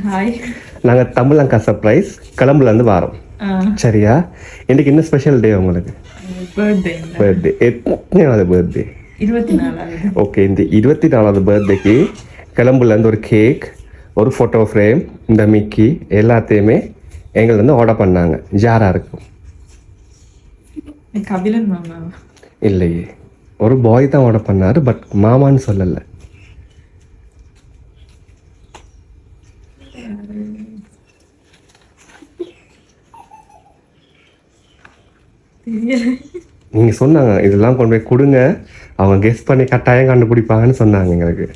Hi. நாங்கள் தமிழங்கா surprise கிளம்புலேருந்து வாரோம். சரியா? இன்னைக்கு என்ன ஸ்பெஷல் டே உங்களுக்கு? பர்த்டே. எத்தனாவது பர்த்டே? 24. ஓகே, இந்த 24வது பர்த்டேக்கு கிளம்புலேருந்து ஒரு கேக், ஒரு ஃபோட்டோ ஃப்ரேம், இந்த மிக்கி எல்லாத்தையுமே எங்கள்லேருந்து ஆர்டர் பண்ணாங்க. ஜாரா இருக்கும் கபிலன் மாமா இல்லையே, ஒரு பாய் தான் ஆர்டர் பண்ணார், பட் மாமான்னு சொல்லலை. நீங்கள் சொன்னாங்க இதெல்லாம் கொண்டு போய் கொடுங்க, அவங்க கெஸ் பண்ணி கட்டாயம் கண்டுபிடிப்பாங்கன்னு சொன்னாங்க எங்களுக்கு.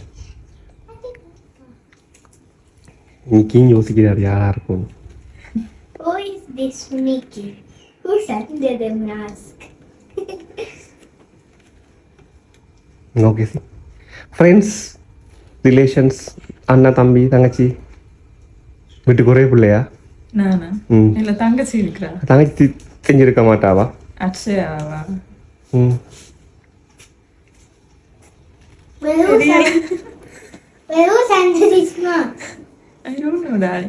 மிக்கியும் யோசிக்கிறார் யாரா இருக்கும். Who is this Mickey? Who's under the mask? Okay, friends, relations, அண்ணா தம்பி தங்கச்சி, வீட்டுக்கு ஒரே பிள்ளையா? நானா இல்ல தங்கச்சி இருக்கிறா. தங்கச்சி செஞ்சிருக்க மாட்டாவா? அக்ஷயாவா? Well, who's under this mask? I don't know that.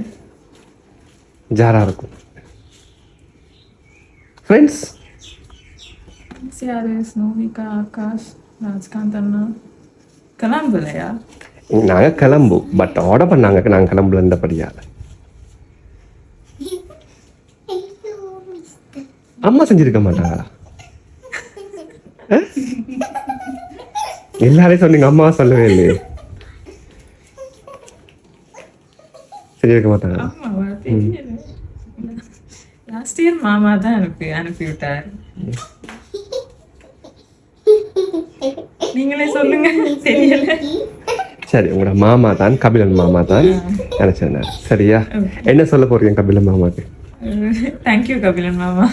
ஜாரா இருக்கும். ஃப்ரெண்ட்ஸ் யாரு? ஸ்னோவிகா, ஆகாஷ், ராஜ்காந்த் அண்ணா. கிளம்பலையா? நாங்கள் கிளம்பும், பட் ஆர்டர் பண்ணாங்க, நாங்கள் கிளம்புல இருந்தபடியால். அம்மா செஞ்சிருக்க மாட்டாங்களா? எல்லாரையும் சொன்னீங்க, அம்மா சொல்லவே இல்லையே. செஞ்சிருக்க மாட்டாங்களா? ஆமாவா? தெரியல. லாஸ்ட் இயர் மாமா தான் அனுப்பி விட்டார். நீங்களே சொல்லுங்க, தெரியல. சரி, உங்களோட மாமா தான், கபிலன் மாமா தான் நினைச்சேன். சரியா? என்ன சொல்ல போறீங்க கபிலன் மாமாக்கு? தேங்க்யூ கபிலன் மாமா.